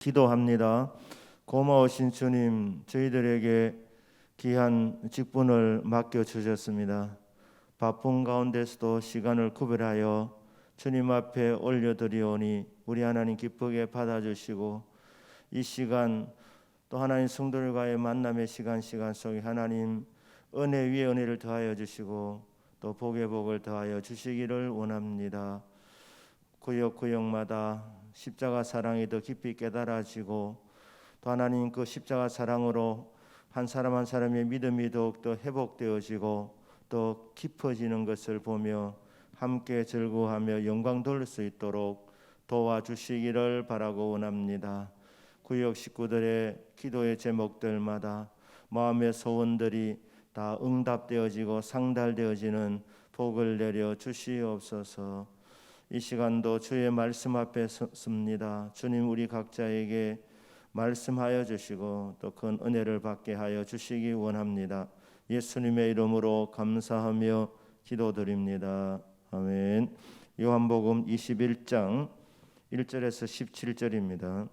기도합니다. 고마우신 주님, 저희들에게 귀한 직분을 맡겨주셨습니다. 바쁜 가운데서도 시간을 구별하여 주님 앞에 올려드리오니 우리 하나님 기쁘게 받아주시고, 이 시간 또 하나님 성도들과의 만남의 시간 속에 하나님 은혜 위에 은혜를 더하여 주시고 또 복에 복을 더하여 주시기를 원합니다. 구역구역마다 십자가 사랑이 더 깊이 깨달아지고, 또 하나님 그 십자가 사랑으로 한 사람 한 사람의 믿음이 더욱더 회복되어지고 또 깊어지는 것을 보며 함께 즐거워하며 영광 돌릴 수 있도록 도와주시기를 바라고 원합니다. 구역 식구들의 기도의 제목들마다 마음의 소원들이 다 응답되어지고 상달되어지는 복을 내려 주시옵소서. 이 시간도 주의 말씀 앞에 섭니다. 주님, 우리 각자에게 말씀하여 주시고 또 큰 은혜를 받게 하여 주시기 원합니다. 예수님의 이름으로 감사하며 기도드립니다. 아멘. 요한복음 21장 1절에서 17절입니다.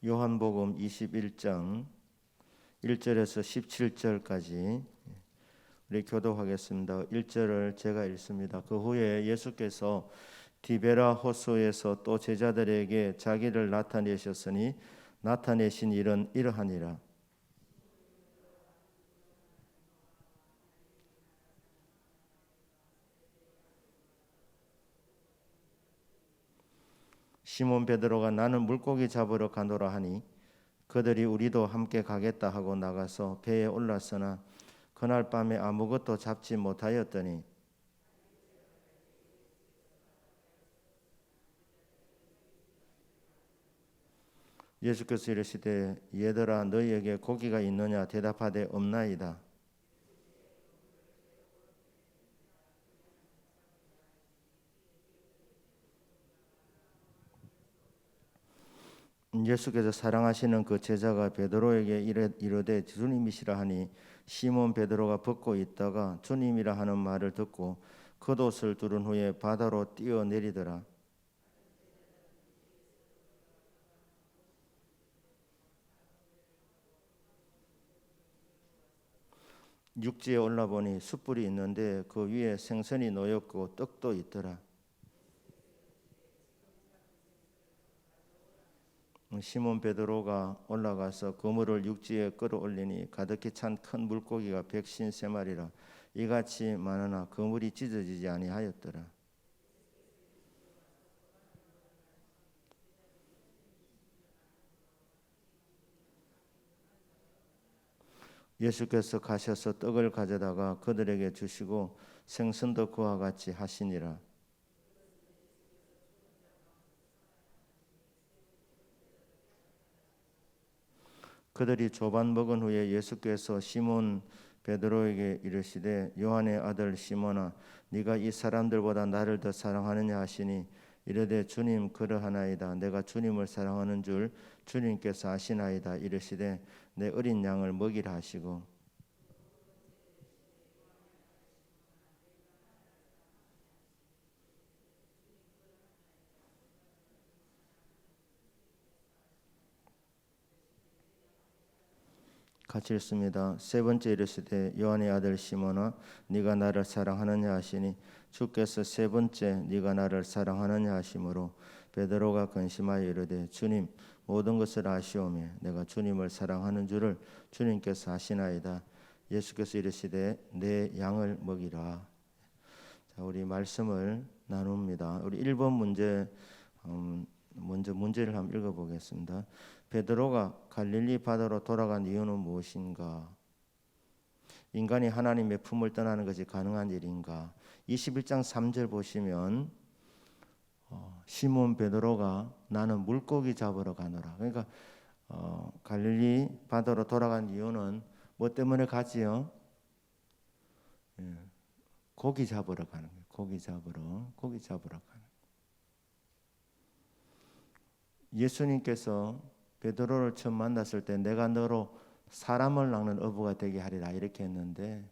요한복음 21장 1절에서 17절까지 우리 교독하겠습니다. 1절을 제가 읽습니다. 그 후에 예수께서 디베라 호수에서 또 제자들에게 자기를 나타내셨으니 나타내신 일은 이러하니라. 시몬 베드로가 나는 물고기 잡으러 가노라 하니 그들이 우리도 함께 가겠다 하고 나가서 배에 올랐으나 그날 밤에 아무것도 잡지 못하였더니 예수께서 이르시되 얘들아 너희에게 고기가 있느냐 대답하되 없나이다. 예수께서 사랑하시는 그 제자가 베드로에게 이르되 주님이시라 하니 시몬 베드로가 벗고 있다가 주님이라 하는 말을 듣고 겉옷을 두른 후에 바다로 뛰어내리더라. 육지에 올라보니 숯불이 있는데 그 위에 생선이 놓였고 떡도 있더라. 시몬 베드로가 올라가서 그물을 육지에 끌어올리니 가득히 찬 큰 물고기가 153마리라 이같이 많으나 그물이 찢어지지 아니하였더라. 예수께서 가셔서 떡을 가져다가 그들에게 주시고 생선도 그와 같이 하시니라. 그들이 조반 먹은 후에 예수께서 시몬 베드로에게 이르시되 요한의 아들 시몬아 네가 이 사람들보다 나를 더 사랑하느냐 하시니 이르되 주님 그러하나이다. 내가 주님을 사랑하는 줄 주님께서 아시나이다. 이르시되 내 어린 양을 먹이라 하시고 같이 읽습니다. 세 번째 이르시되 요한의 아들 시몬아 네가 나를 사랑하느냐 하시니 주께서 세 번째 네가 나를 사랑하느냐 하심으로 베드로가 근심하여 이르되 주님 모든 것을 아시오며 내가 주님을 사랑하는 줄을 주님께서 아시나이다. 예수께서 이르시되 내 양을 먹이라. 자, 우리 말씀을 나눕니다. 우리 1번 문제 먼저 문제를 한번 읽어보겠습니다. 베드로가 갈릴리 바다로 돌아간 이유는 무엇인가? 인간이 하나님의 품을 떠나는 것이 가능한 일인가? 21장 3절 보시면 시몬 베드로가 나는 물고기 잡으러 가노라. 그러니까 갈릴리 바다로 돌아간 이유는 뭐 때문에 가지요? 고기 잡으러 가는 거예요. 고기 잡으러 가는. 예수님께서 베드로를 처음 만났을 때 내가 너로 사람을 낚는 어부가 되게 하리라 이렇게 했는데,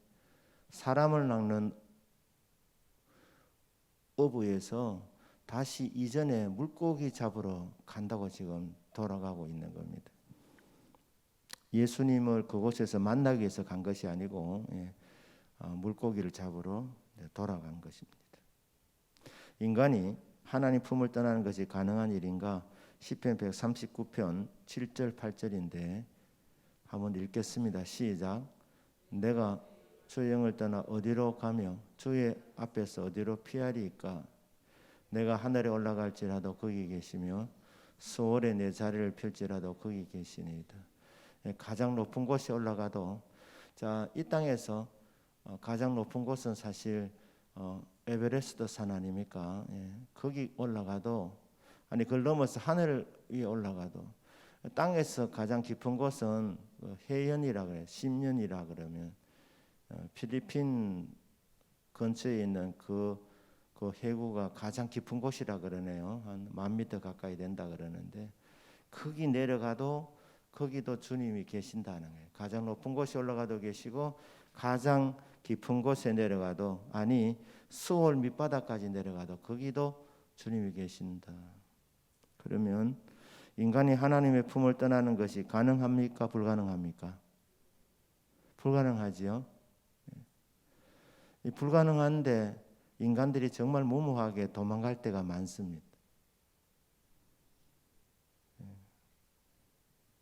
사람을 낚는 어부에서 다시 이전에 물고기 잡으러 간다고 지금 돌아가고 있는 겁니다. 예수님을 그곳에서 만나기 위해서 간 것이 아니고 물고기를 잡으러 돌아간 것입니다. 인간이 하나님 품을 떠나는 것이 가능한 일인가? 시편 139편 7절 8절인데 한번 읽겠습니다. 시작. 내가 주의 영을 떠나 어디로 가며 주의 앞에서 어디로 피하리이까? 내가 하늘에 올라갈지라도 거기 계시며 수월에 내 자리를 펼지라도 거기 계시니이다. 가장 높은 곳에 올라가도 이 땅에서 가장 높은 곳은 사실 에베레스트 산 아닙니까? 거기 올라가도 아니 그걸 넘어서 하늘 위에 올라가도 땅에서 가장 깊은 곳은 해연이라 그래. 심연이라 그러면 필리핀 근처에 있는 그 해구가 가장 깊은 곳이라 그러네요. 한 10,000m 가까이 된다 그러는데 거기 내려가도 거기도 주님이 계신다는 거예요. 가장 높은 곳에 올라가도 계시고 가장 깊은 곳에 내려가도 아니 수월 밑바닥까지 내려가도 거기도 주님이 계신다. 그러면 인간이 하나님의 품을 떠나는 것이 가능합니까? 불가능합니까? 불가능하지요. 불가능한데 인간들이 정말 무모하게 도망갈 때가 많습니다.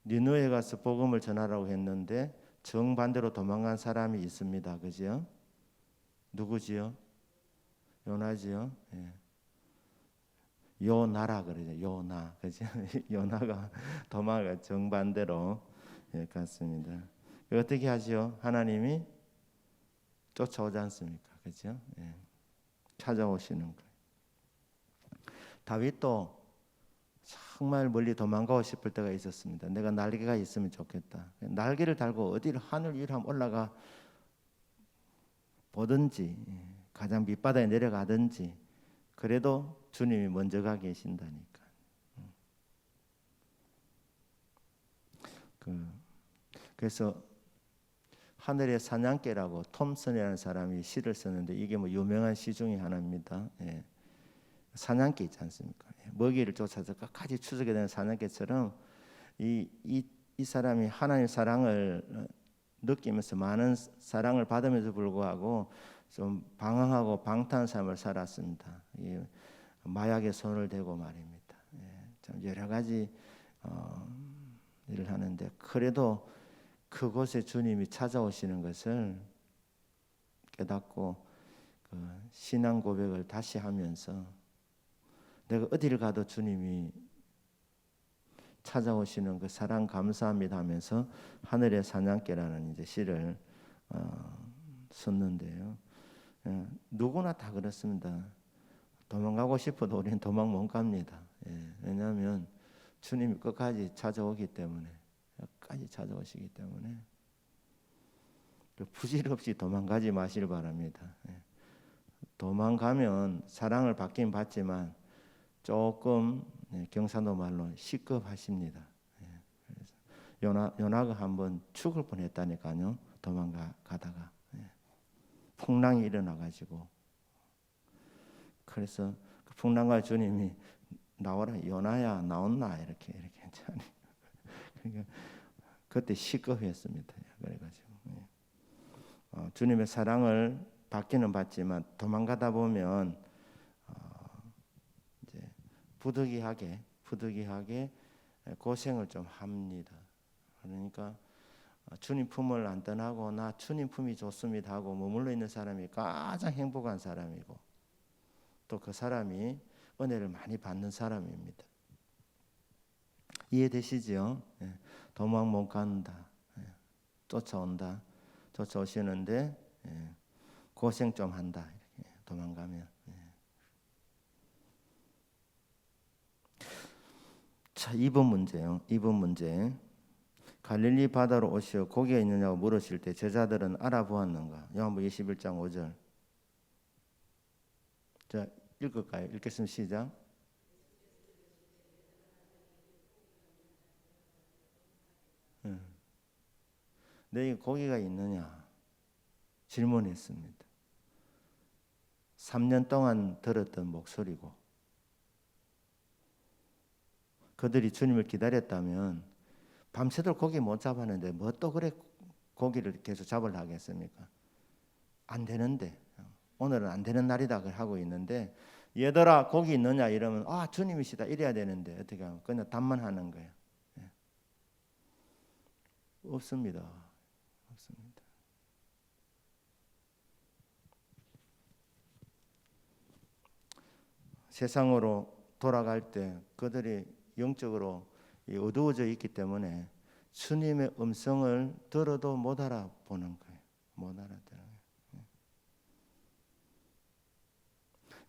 니느웨에 가서 복음을 전하라고 했는데 정반대로 도망간 사람이 있습니다. 그죠? 누구지요? 요나지요. 요나라 그러죠. 요나. 그죠? 요나가 도망가 정반대로 갔습니다. 어떻게 하죠? 하나님이 쫓아오지 않습니까? 그죠? 찾아오시는 거예요. 다윗도 정말 멀리 도망가고 싶을 때가 있었습니다. 내가 날개가 있으면 좋겠다. 날개를 달고 어디를 하늘 위로 한번 올라가 보든지 가장 밑바닥에 내려가든지 그래도 주님이 먼저 가 계신다니까. 그래서 하늘의 사냥개라고 톰슨이라는 사람이 시를 썼는데 이게 뭐 유명한 시 중에 하나입니다. 사냥개 있지 않습니까? 먹이를 쫓아서 끝까지 추적해 되는 사냥개처럼 이 사람이 하나님의 사랑을 느끼면서 많은 사랑을 받으면서 불구하고 좀 방황하고 방탕한 삶을 살았습니다. 마약에 손을 대고 말입니다. 참 여러 가지 일을 하는데 그래도 그곳에 주님이 찾아오시는 것을 깨닫고 신앙 고백을 다시 하면서 내가 어디를 가도 주님이 찾아오시는 그 사랑 감사합니다 하면서 하늘의 사냥개라는 이제 시를 썼는데요. 누구나 다 그렇습니다. 도망가고 싶어도 우리는 도망 못 갑니다. 왜냐하면 주님이 끝까지 찾아오기 때문에 끝까지 찾아오시기 때문에 부질없이 도망가지 마시길 바랍니다. 도망가면 사랑을 받긴 받지만 조금 경상도 말로 시급하십니다. 그래서 요나가 한번 죽을 뻔했다니까요. 도망가다가 풍랑이 일어나가지고 그래서 그 풍랑과 주님이 나와라 요나야 나온나 이렇게 했잖아요. 그러니까 그때 시급했습니다. 그래가지고 주님의 사랑을 받기는 받지만 도망가다 보면 이제 부득이하게 고생을 좀 합니다. 그러니까 주님 품을 안 떠나고 나 주님 품이 좋습니다 하고 머물러 있는 사람이 가장 행복한 사람이고 또 그 사람이 은혜를 많이 받는 사람입니다. 이해되시죠? 도망 못 간다. 쫓아온다. 쫓아오시는데 고생 좀 한다. 이렇게 도망가면. 자, 2번 문제요. 2번 문제. 갈릴리 바다로 오시어 고기가 있느냐고 물으실 때 제자들은 알아보았는가? 요한복음 21장 5절. 자, 읽을까요? 읽겠습니다. 시작. 너희 고기가 있느냐? 질문했습니다. 3년 동안 들었던 목소리고 그들이 주님을 기다렸다면 밤새도록 고기 못 잡았는데 뭐 또 그래 고기를 계속 잡으려 하겠습니까? 안 되는데, 오늘은 안 되는 날이다 하고 있는데, 얘들아 고기 있느냐 이러면 아 주님이시다 이래야 되는데 어떻게 하면 그냥 답만 하는 거예요. 없습니다. 없습니다. 세상으로 돌아갈 때 그들이 영적으로 어두워져 있기 때문에 주님의 음성을 들어도 못 알아보는 거예요. 못 알아들어요.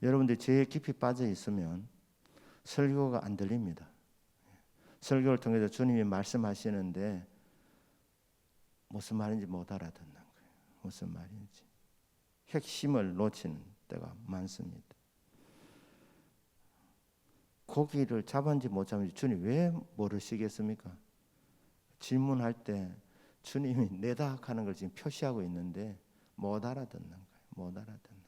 여러분들 죄에 깊이 빠져 있으면 설교가 안 들립니다. 설교를 통해서 주님이 말씀하시는데 무슨 말인지 못 알아듣는 거예요. 무슨 말인지 핵심을 놓치는 때가 많습니다. 고기를 잡은지 못 잡은지 주님 왜 모르시겠습니까? 질문할 때 주님이 내다 하는 걸 지금 표시하고 있는데 못 알아듣는 거예요. 못 알아듣는 거예요.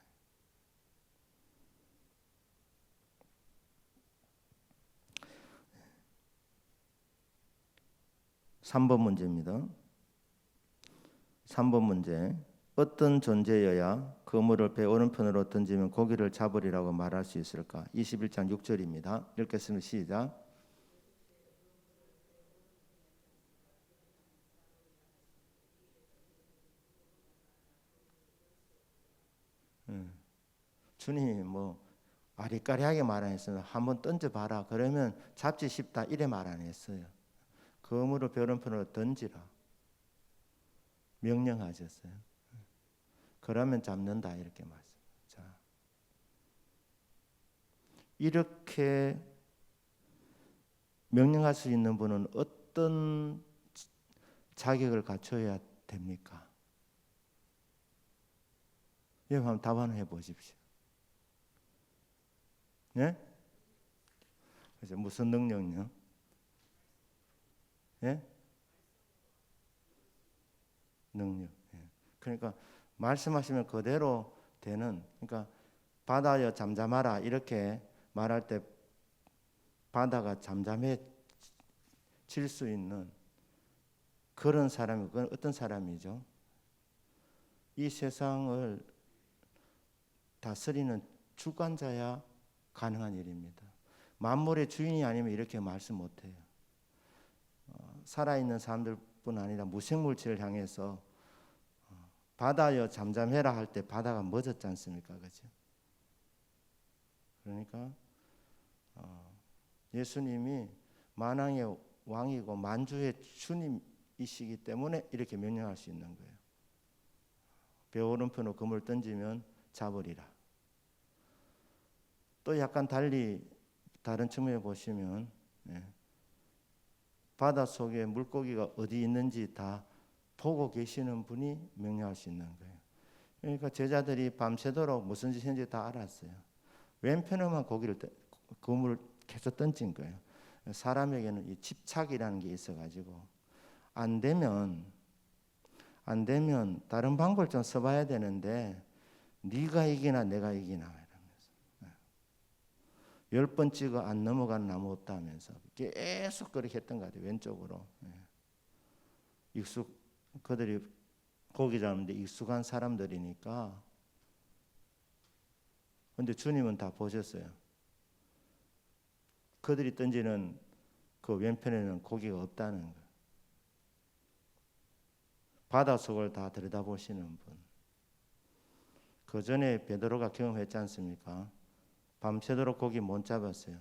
3번 문제입니다. 3번 문제. 어떤 존재여야 그물을 배 오른편으로 던지면 고기를 잡으리라고 말할 수 있을까? 21장 6절입니다. 읽겠습니다. 시작. 주님이 뭐 아리까리하게 말 안 했어요. 한번 던져봐라. 그러면 잡지 싶다 이래 말 안 했어요. 그물을 배 오른편으로 던지라 명령하셨어요. 그러면 잡는다 이렇게 말씀. 자, 이렇게 명령할 수 있는 분은 어떤 자격을 갖춰야 됩니까? 여러분 한번 답안을 해보십시오. 네? 그래서 무슨 능력요? 예? 능력. 예. 그러니까 말씀하시면 그대로 되는. 그러니까 바다여 잠잠하라 이렇게 말할 때 바다가 잠잠해질 수 있는 그런 사람이 어떤 사람이죠? 이 세상을 다스리는 주관자야 가능한 일입니다. 만물의 주인이 아니면 이렇게 말씀 못해요. 살아있는 사람들뿐 아니라 무생물체를 향해서 바다여 잠잠해라 할 때 바다가 멎었지 않습니까? 그렇죠? 그러니까 예수님이 만왕의 왕이고 만주의 주님이시기 때문에 이렇게 명령할 수 있는 거예요. 배 오른편으로 그물을 던지면 잡으리라. 또 약간 달리 다른 측면에 보시면 바다 속에 물고기가 어디 있는지 다 보고 계시는 분이 명령할 수 있는 거예요. 그러니까 제자들이 밤새도록 무슨 짓 했는지 다 알았어요. 왼편에만 그물을 계속 던진 거예요. 사람에게는 이 집착이라는 게 있어가지고 안 되면 다른 방법을 좀 써봐야 되는데 네가 이기나 내가 이기나 이러면서 10번 찍어 안 넘어가는 나무 없다 하면서 계속 그렇게 했던 것 같아요. 왼쪽으로. 그들이 고기 잡는데 익숙한 사람들이니까. 근데 주님은 다 보셨어요. 그들이 던지는 그 왼편에는 고기가 없다는 거. 바닷속을 다 들여다보시는 분. 그 전에 베드로가 경험했지 않습니까? 밤새도록 고기 못 잡았어요.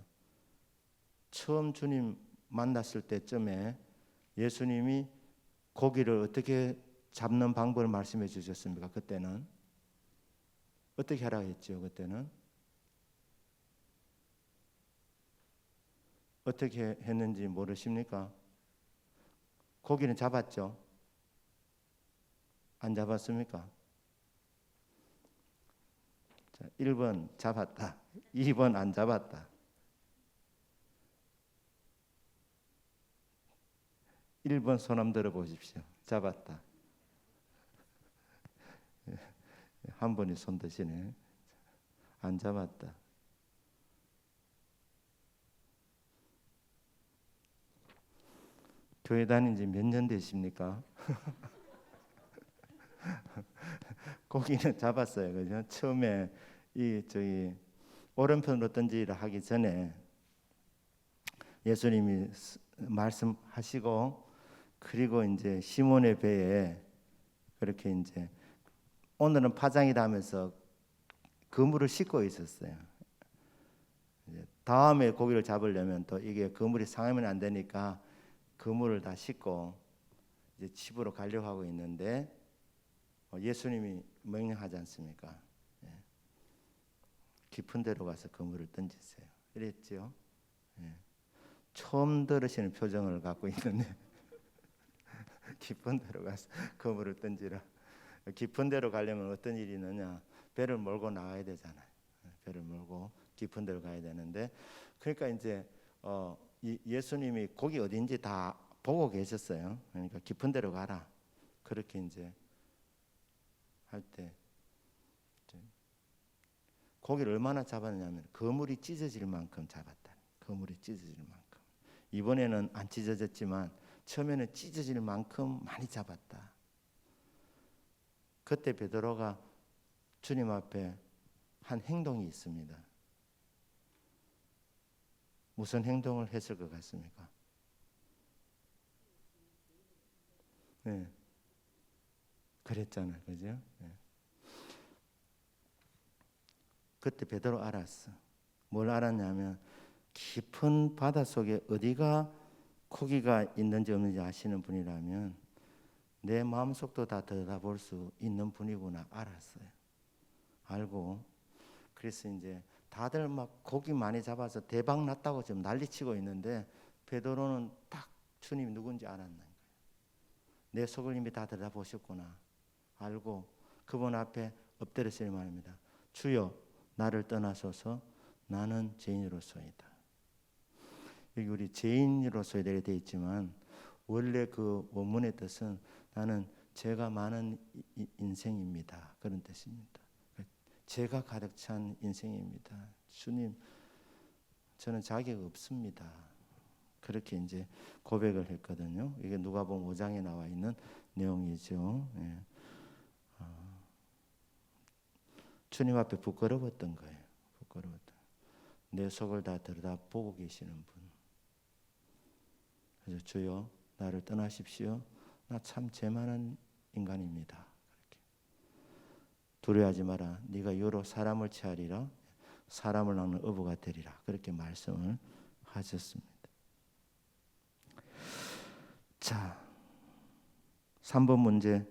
처음 주님 만났을 때쯤에 예수님이 고기를 어떻게 잡는 방법을 말씀해 주셨습니까? 그때는 어떻게 하라고 했죠? 그때는 어떻게 했는지 모르십니까? 고기는 잡았죠? 안 잡았습니까? 자, 1번 잡았다. 2번 안 잡았다. 1번 손 한번 들어보십시오. 잡았다. 한 분이 손 드시네. 안 잡았다. 교회 다닌 지 몇 년 되십니까? 고기는 잡았어요. 그죠? 처음에 저기 오른편으로 던지라 하기 전에 예수님이 말씀하시고, 그리고 이제 시몬의 배에 그렇게 이제 오늘은 파장이다 하면서 그물을 싣고 있었어요. 이제 다음에 고기를 잡으려면 또 이게 그물이 상하면 안 되니까 그물을 다 싣고 이제 집으로 가려고 하고 있는데 예수님이 명령하지 않습니까? 예. 깊은 데로 가서 그물을 던지세요. 이랬죠. 예. 처음 들으시는 표정을 갖고 있는데 깊은 데로 가서 그물을 던지라. 깊은 데로 가려면 어떤 일이 있느냐? 배를 몰고 나가야 되잖아요. 배를 몰고 깊은 데로 가야 되는데, 그러니까 이제 예수님이 거기 어딘지 다 보고 계셨어요. 그러니까 깊은 데로 가라. 그렇게 이제 할 때 고기를 얼마나 잡았냐면 그물이 찢어질 만큼 잡았다. 그물이 찢어질 만큼. 이번에는 안 찢어졌지만 처음에는 찢어질 만큼 많이 잡았다. 그때 베드로가 주님 앞에 한 행동이 있습니다. 무슨 행동을 했을 것 같습니까? 네, 그랬잖아요, 그죠? 네. 그때 베드로 알았어. 뭘 알았냐면 깊은 바다 속에 어디가 고기가 있는지 없는지 아시는 분이라면 내 마음속도 다 들여다볼 수 있는 분이구나 알았어요. 알고 그래서 이제 다들 막 고기 많이 잡아서 대박 났다고 지금 난리치고 있는데 베드로는 딱 주님이 누군지 알았는 거예요. 내 속을 이미 다 들여다보셨구나 알고 그분 앞에 엎드려서 말합니다. 주여 나를 떠나소서 나는 죄인으로서이다. 여기 우리 죄인으로서이다 되어 있지만 원래 그 원문의 뜻은 나는 죄가 많은 인생입니다. 그런 뜻입니다. 죄가 가득 찬 인생입니다. 주님, 저는 자격 없습니다. 그렇게 이제 고백을 했거든요. 이게 누가복음 5장에 나와 있는 내용이죠. 예. 주님 앞에 부끄러웠던 거예요. 부끄러웠던. 내 속을 다 들여다보고 계시는 분. 그래서 주여 나를 떠나십시오. 나 참 죄 많은 인간입니다. 그렇게. 두려워하지 마라. 네가 여러 사람을 취하리라. 사람을 낳는 어부가 되리라. 그렇게 말씀을 하셨습니다. 자, 3번 문제.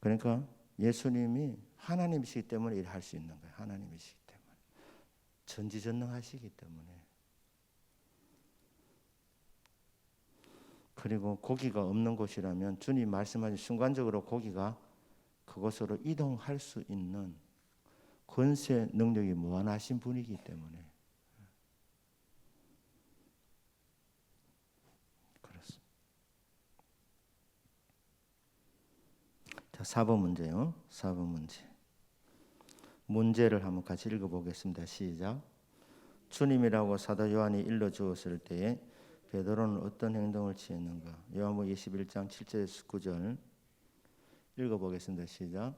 그러니까 예수님이 하나님이시기 때문에 일할 수 있는 거예요. 하나님이시기 때문에. 전지전능하시기 때문에. 그리고 고기가 없는 곳이라면 주님 말씀하신 순간적으로 고기가 그곳으로 이동할 수 있는 권세 능력이 무한하신 분이기 때문에 그렇습니다. 자, 4번 문제요. 4번 문제. 문제를 한번 같이 읽어보겠습니다. 시작. 주님이라고 사도 요한이 일러주었을 때에 베드로는 어떤 행동을 취했는가? 요한복음 21장 7절에서 9절 읽어보겠습니다. 시작.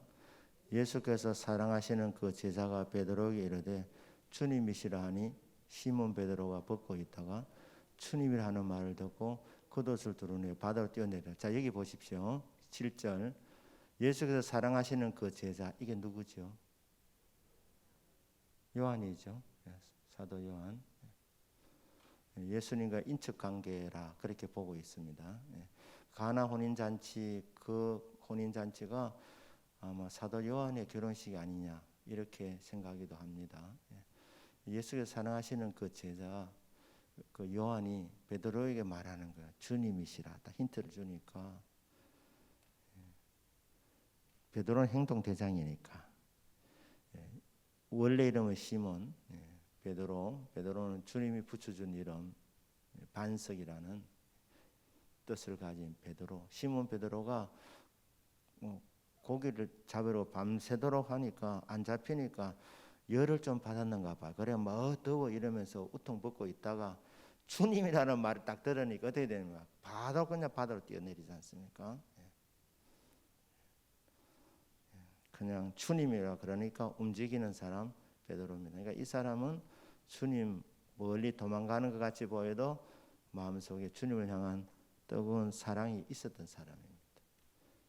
예수께서 사랑하시는 그 제자가 베드로에게 이르되 주님이시라 하니 시몬 베드로가 벗고 있다가 주님이라 하는 말을 듣고 겉옷을 두르며 바다로 뛰어내리라. 자, 여기 보십시오. 7절. 예수께서 사랑하시는 그 제자, 이게 누구죠? 요한이죠. 사도 요한. 예수님과 인척 관계라 그렇게 보고 있습니다. 가나 혼인 잔치, 그 혼인 잔치가 아마 사도 요한의 결혼식이 아니냐 이렇게 생각하기도 합니다. 예수께서 사랑하시는 그 제자, 그 요한이 베드로에게 말하는 거야. 주님이시라. 딱 힌트를 주니까 베드로는 행동 대장이니까. 원래 이름은 시몬. 베드로는 주님이 붙여준 이름 반석이라는 뜻을 가진 베드로. 시몬 베드로가 고기를 잡으러 밤새도록 하니까 안 잡히니까 열을 좀 받았는가 봐. 그래 뭐 더워 이러면서 우통 벗고 있다가 주님이라는 말을 딱 들으니까 어떻게 되는 거야? 바로 그냥 바다로 뛰어내리지 않습니까? 그냥 주님이라 그러니까 움직이는 사람 베드로입니다. 그러니까 이 사람은 주님 멀리 도망가는 것 같이 보여도 마음속에 주님을 향한 뜨거운 사랑이 있었던 사람입니다.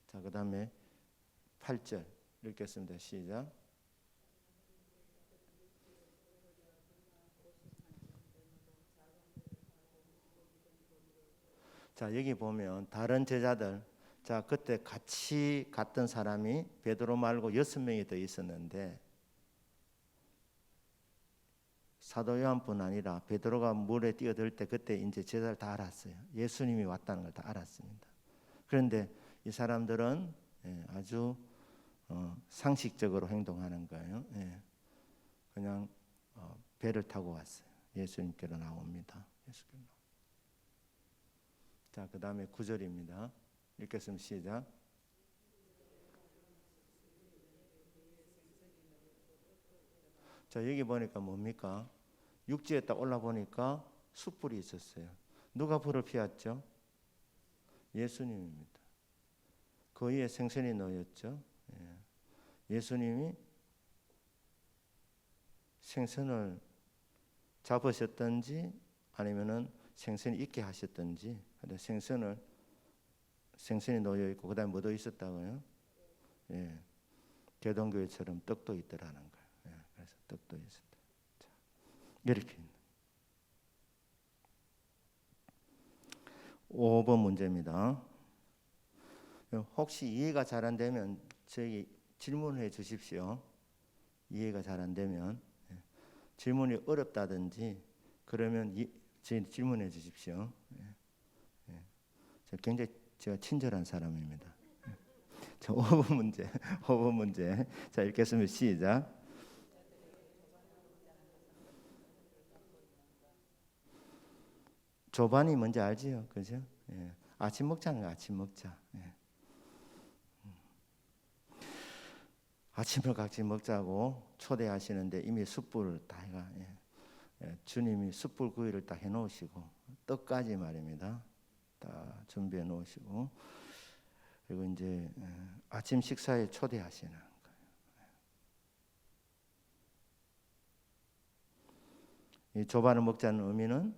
자, 그 다음에 8절 읽겠습니다. 시작. 자, 여기 보면 다른 제자들, 자, 그때 같이 갔던 사람이 베드로 말고 6명이 더 있었는데 사도 요한뿐 아니라 베드로가 물에 뛰어들 때 그때 이제 제자들 다 알았어요. 예수님이 왔다는 걸 다 알았습니다. 그런데 이 사람들은 아주 상식적으로 행동하는 거예요. 그냥 배를 타고 왔어요. 예수님께로 나옵니다. 예수께로. 자, 그 다음에 9절입니다. 읽겠습니다. 시작. 자, 여기 보니까 뭡니까? 육지에 딱 올라보니까 숯불이 있었어요. 누가 불을 피웠죠? 예수님입니다. 그 위에 생선이 놓였죠. 예수님이 생선을 잡으셨든지 아니면은 생선이 있게 하셨든지, 생선이 놓여 있고 그다음에 뭐도 있었다고요? 개동교회처럼 떡도 있더라는 거예요. 그래서 떡도 있었다. 자, 이렇게 5번 문제입니다. 혹시 이해가 잘 안 되면 저희 질문해 주십시오. 이해가 잘 안 되면 질문이 어렵다든지 그러면 저희 질문해 주십시오. 굉장히 제가 친절한 사람입니다. 자, 5번 문제, 5번 문제. 자, 읽겠습니다. 시작. 조반이 뭔지 알지요, 그죠? 아침 먹자는 거, 아침 먹자. 아침을 같이 먹자고 초대하시는데 이미 숯불을 다 해가 주님이 숯불 구이를 딱 해놓으시고 떡까지 말입니다. 다 준비해 놓으시고 그리고 이제 아침 식사에 초대하시는 거예요. 이 조반을 먹자는 의미는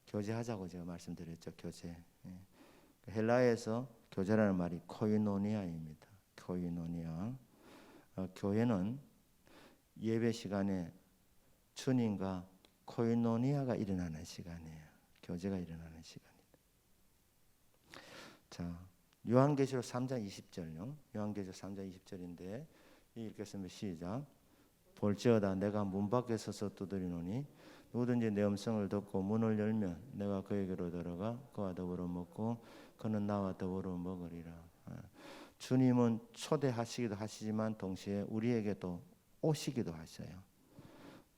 교제하자고 제가 말씀드렸죠. 교제. 헬라에서 교제라는 말이 코이노니아입니다. 코이노니아. 교회는 예배 시간에 주님과 코이노니아가 일어나는 시간이에요. 교제가 일어나는 시간이다. 자, 요한계시록 3장 20절요. 요한계시록 3장 20절인데 읽겠습니다. 시작. 볼지어다 내가 문 밖에 서서 두드리노니 누구든지 내 음성을 듣고 문을 열면 내가 그에게로 들어가 그와 더불어 먹고 그는 나와 더불어 먹으리라. 주님은 초대하시기도 하시지만 동시에 우리에게도 오시기도 하셔요.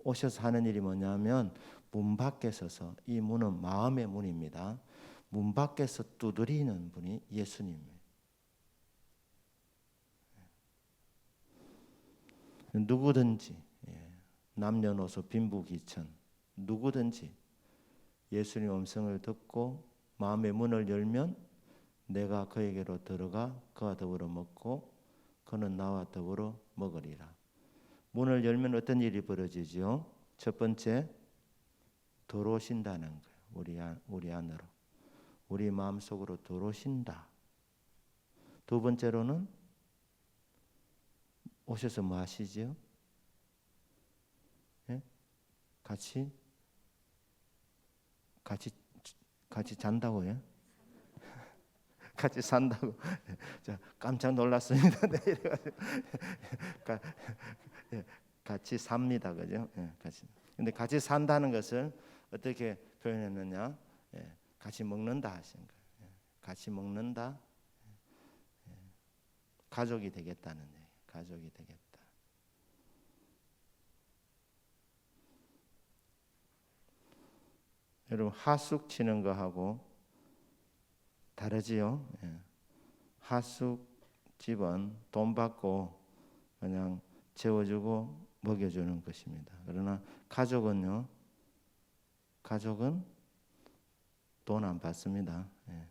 오셔서 하는 일이 뭐냐면 문 밖에 서서, 이 문은 마음의 문입니다. 문 밖에서 두드리는 분이 예수님이에요. 누구든지 남녀노소 빈부귀천 누구든지 예수님 음성을 듣고 마음의 문을 열면 내가 그에게로 들어가 그와 더불어 먹고 그는 나와 더불어 먹으리라. 문을 열면 어떤 일이 벌어지죠? 첫 번째, 들어오신다는 거예요. 우리 안으로, 우리 마음속으로 들어오신다. 두 번째로는 오셔서 뭐 하시죠? 같이 잔다고요? 같이 산다고. 자, 깜짝 놀랐습니다. 네, 같이 삽니다, 그죠? 같이. 근데 같이 산다는 것을 어떻게 표현했느냐? 같이 먹는다 하신 거예요. 같이 먹는다. 가족이 되겠다는 얘기. 가족이 되겠다. 여러분 하숙 치는 거하고 다르지요. 하숙 집은 돈 받고 그냥 재워주고 먹여주는 것입니다. 그러나 가족은요, 가족은 돈 안 받습니다. 예.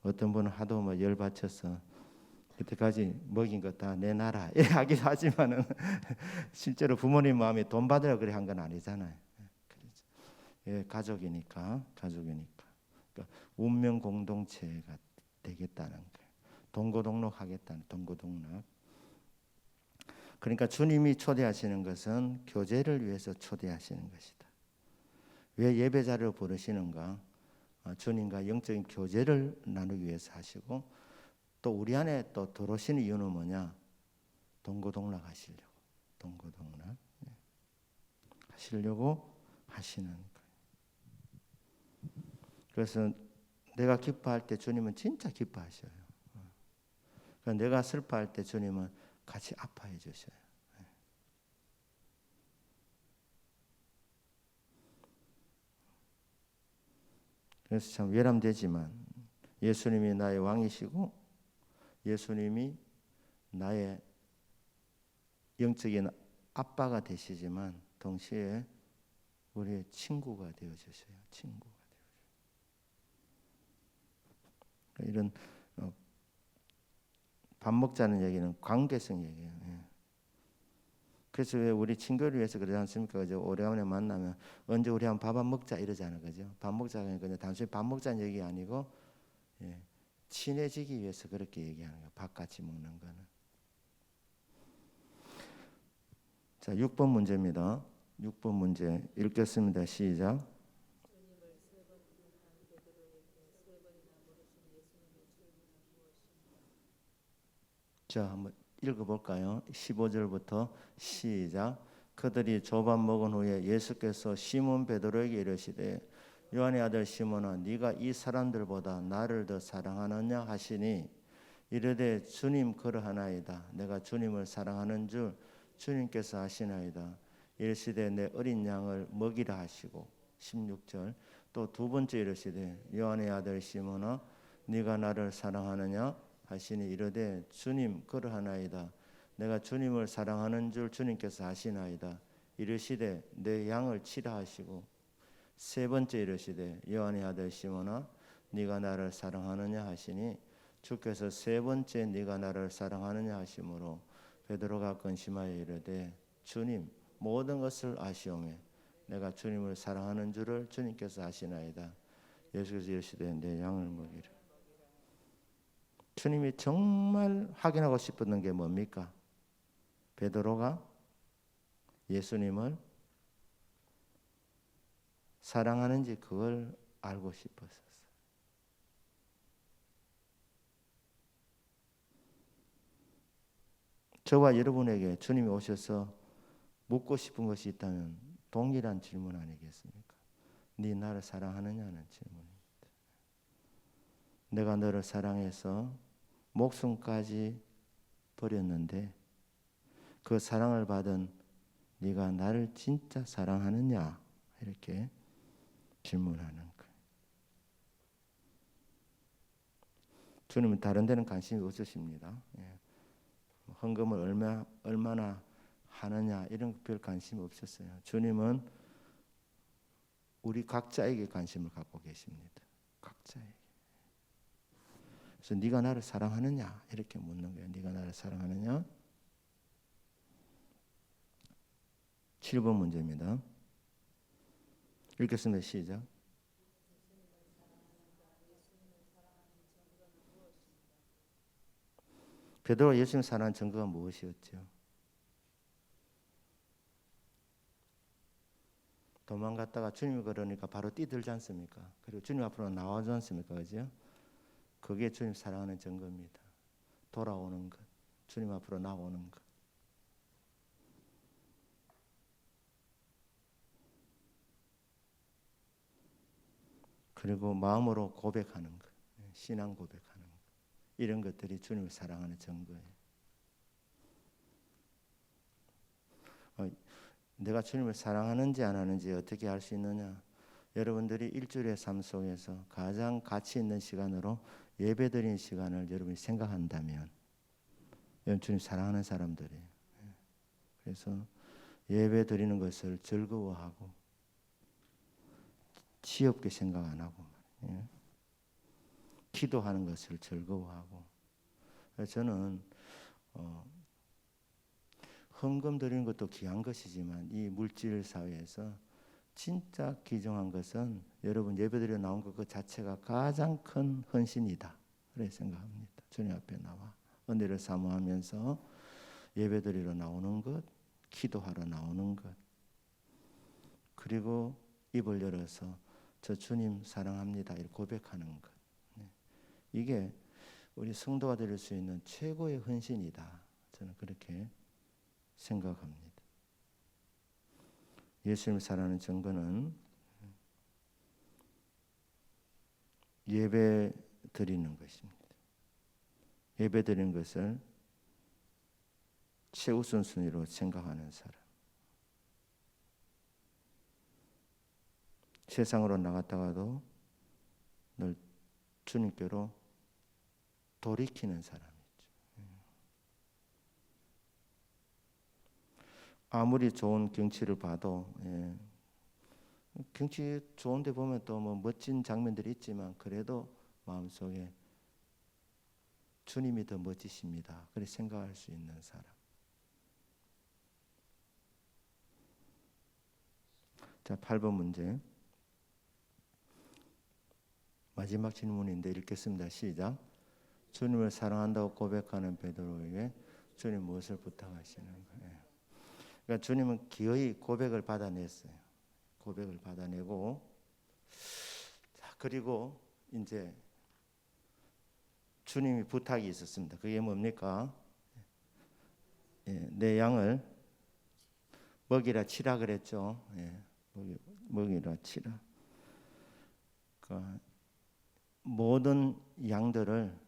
어떤 분은 하도 뭐 열 받쳐서 그때까지 먹인 거 다 내놔라 예, 하긴 하지만은 실제로 부모님 마음에 돈 받으려 그래 한 건 아니잖아요. 예, 가족이니까. 그러니까 운명 공동체가 되겠다는 거예요. 동고동락 하겠다는 동고동락. 그러니까 주님이 초대하시는 것은 교제를 위해서 초대하시는 것이다. 왜 예배자를 부르시는가? 주님과 영적인 교제를 나누기 위해서 하시고, 또 우리 안에 또 들어오시는 이유는 뭐냐? 동고동락 하시려고. 동고동락 하시려고 하시는 거예요. 그래서 내가 기뻐할 때 주님은 진짜 기뻐하셔요. 그러니까 내가 슬퍼할 때 주님은 같이 아파해 주셔요. 그래서 참 외람되지만 예수님이 나의 왕이시고 예수님이 나의 영적인 아빠가 되시지만 동시에 우리의 친구가 되어 주셔요. 친구가 되어 주셔요. 이런 밥 먹자는 얘기는 관계성 얘기예요. 예. 그래서 왜 우리 친구를 위해서 그러지 않습니까? 그죠? 오래간만에 만나면 언제 우리 한번 밥 한 먹자 이러잖아요. 그죠? 밥 먹자 그러니까 단순히 밥 먹자는 얘기 아니고 예, 친해지기 위해서 그렇게 얘기하는 거예요. 밥 같이 먹는 거는. 자, 6번 문제입니다. 6번 문제 읽겠습니다. 시작. 자, 한번 읽어볼까요? 15절부터 시작. 그들이 조밥 먹은 후에 예수께서 시몬 베드로에게 이르시되 요한의 아들 시몬아 네가 이 사람들보다 나를 더 사랑하느냐 하시니 이르되 주님 그러하나이다. 내가 주님을 사랑하는 줄 주님께서 아시나이다. 이르시되 내 어린 양을 먹이라 하시고 16절 또 두 번째 이르시되 요한의 아들 시몬아 네가 나를 사랑하느냐 하시니 이르되 주님 그러하나이다. 내가 주님을 사랑하는 줄 주님께서 아시나이다. 이르시되 내 양을 치라 하시고 세 번째 이르시되 요한의 아들 시몬아 네가 나를 사랑하느냐 하시니 주께서 세 번째 네가 나를 사랑하느냐 하심으로 베드로가 근심하여 이르되 주님 모든 것을 아시오매 내가 주님을 사랑하는 줄을 주님께서 아시나이다. 예수께서 이르시되 내 양을 먹이라. 주님이 정말 확인하고 싶었던 게 뭡니까? 베드로가 예수님을 사랑하는지 그걸 알고 싶었었어요. 저와 여러분에게 주님이 오셔서 묻고 싶은 것이 있다면 동일한 질문 아니겠습니까? 네 나를 사랑하느냐는 질문입니다. 내가 너를 사랑해서 목숨까지 버렸는데 그 사랑을 받은 네가 나를 진짜 사랑하느냐 이렇게 질문하는 거예요. 주님은 다른 데는 관심이 없으십니다. 헌금을 얼마나 하느냐 이런 별 관심이 없었어요. 주님은 우리 각자에게 관심을 갖고 계십니다. 각자에게. 그래서 네가 나를 사랑하느냐 이렇게 묻는 거예요. 네가 나를 사랑하느냐? 7번 문제입니다. 읽겠습니다. 시작. 베드로가 예수님을 사랑하는 증거가 무엇이었죠? 도망갔다가 주님이 그러니까 바로 뛰들지 않습니까? 그리고 주님 앞으로 나와주지 않습니까? 그죠? 그게 주님 사랑하는 증거입니다. 돌아오는 것, 주님 앞으로 나오는 것. 그리고 마음으로 고백하는 것, 신앙 고백하는 것. 이런 것들이 주님을 사랑하는 증거예요. 내가 주님을 사랑하는지 안 하는지 어떻게 알 수 있느냐? 여러분들이 일주일의 삶 속에서 가장 가치 있는 시간으로 예배드리는 시간을 여러분이 생각한다면 여러분 주님 사랑하는 사람들이에요. 그래서 예배드리는 것을 즐거워하고 시없게 생각 안 하고 말이에요. 기도하는 것을 즐거워하고. 저는 헌금 드리는 것도 귀한 것이지만 이 물질 사회에서 진짜 귀중한 것은 여러분 예배드려 나온 것 그 자체가 가장 큰 헌신이다. 그렇게 생각합니다. 주님 앞에 나와 은혜를 사모하면서 예배드리러 나오는 것, 기도하러 나오는 것, 그리고 입을 열어서 저 주님 사랑합니다 이렇게 고백하는 것. 이게 우리 성도가 드릴 수 있는 최고의 헌신이다. 저는 그렇게 생각합니다. 예수님을 사랑하는 증거는 예배 드리는 것입니다. 예배 드리는 것을 최우선순위로 생각하는 사람. 세상으로 나갔다가도 늘 주님께로 돌이키는 사람이죠. 아무리 좋은 경치를 봐도 경치 좋은데 보면 또 뭐 멋진 장면들이 있지만 그래도 마음속에 주님이 더 멋지십니다. 그렇게 생각할 수 있는 사람. 자, 8번 문제. 마지막 질문인데 읽겠습니다. 시작. 주님을 사랑한다고 고백하는 베드로에게 주님 무엇을 부탁하시는 거예요? 그러니까 주님은 기어이 고백을 받아냈어요. 고백을 받아내고, 자, 그리고 이제 주님이 부탁이 있었습니다. 그게 뭡니까? 내 양을 먹이라 치라 그랬죠. 먹이라 치라. 그러니까 모든 양들을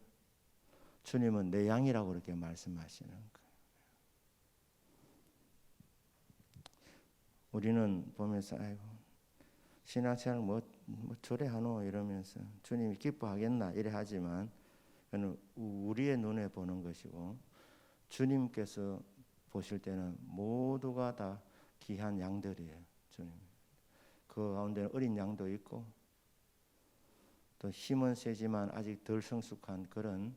주님은 내 양이라고 그렇게 말씀하시는 거예요. 우리는 보면서 아이고 신앙생활 뭐 저래 하노 이러면서 주님이 기뻐하겠나 이래 하지만 그는 우리의 눈에 보는 것이고 주님께서 보실 때는 모두가 다 귀한 양들이에요. 주님. 그 가운데 어린 양도 있고 또 힘은 세지만 아직 덜 성숙한 그런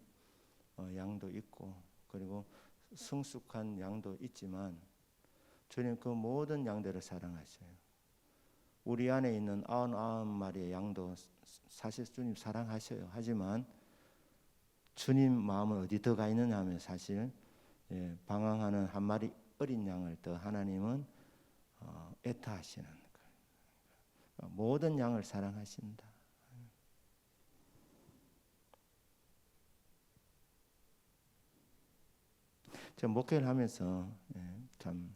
양도 있고 그리고 성숙한 양도 있지만 주님 그 모든 양들을 사랑하셔요. 우리 안에 있는 99마리의 양도 사실 주님 사랑하셔요. 하지만 주님 마음은 어디 더 가 있느냐 하면 사실 방황하는 한 마리 어린 양을 더 하나님은 애타하시는 거예요. 모든 양을 사랑하신다. 제가 목회를 하면서 참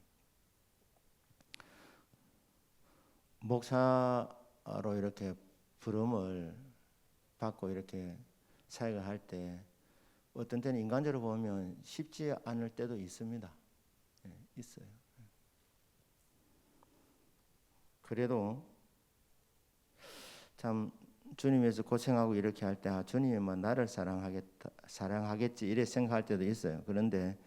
목사로 이렇게 부름을 받고 이렇게 사역을 할 때 어떤 때는 인간적으로 보면 쉽지 않을 때도 있습니다. 있어요. 그래도 참 주님에서 고생하고 이렇게 할 때 주님이 뭐 나를 사랑하겠지 이래 생각할 때도 있어요. 그런데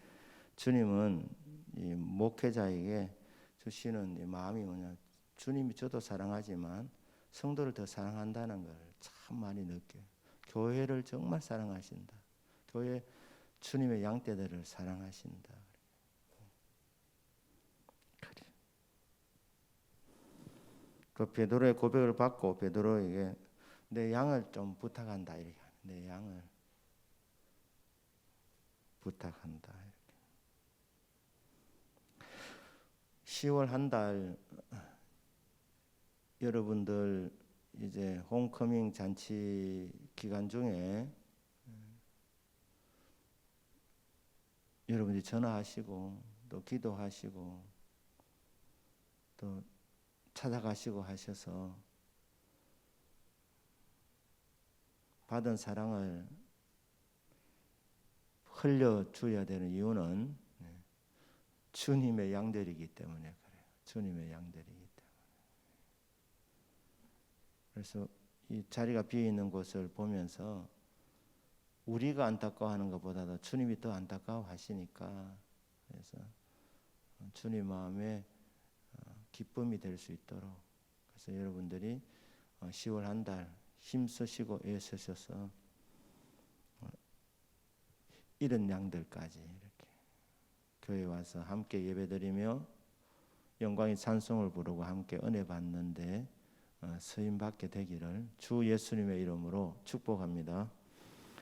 주님은 이 목회자에게 주시는 이 마음이 뭐냐? 주님이 저도 사랑하지만 성도를 더 사랑한다는 걸 참 많이 느껴요. 교회를 정말 사랑하신다. 교회 주님의 양떼들을 사랑하신다. 그래. 그 베드로의 고백을 받고 베드로에게 내 양을 좀 부탁한다 이렇게 내 양을 부탁한다. 10월 한 달 여러분들 이제 홈커밍 잔치 기간 중에 여러분들이 전화하시고 또 기도하시고 또 찾아가시고 하셔서 받은 사랑을 흘려줘야 되는 이유는 주님의 양들이기 때문에 그래요. 주님의 양들이기 때문에. 그래서 이 자리가 비어있는 곳을 보면서 우리가 안타까워하는 것보다도 주님이 더 안타까워하시니까 그래서 주님 마음에 기쁨이 될 수 있도록 그래서 여러분들이 10월 한 달 힘쓰시고 애쓰셔서 이런 양들까지 이렇게 교회 와서 함께 예배드리며 영광의 찬송을 부르고 함께 은혜 받는데 쓰임 받게 되기를 주 예수님의 이름으로 축복합니다.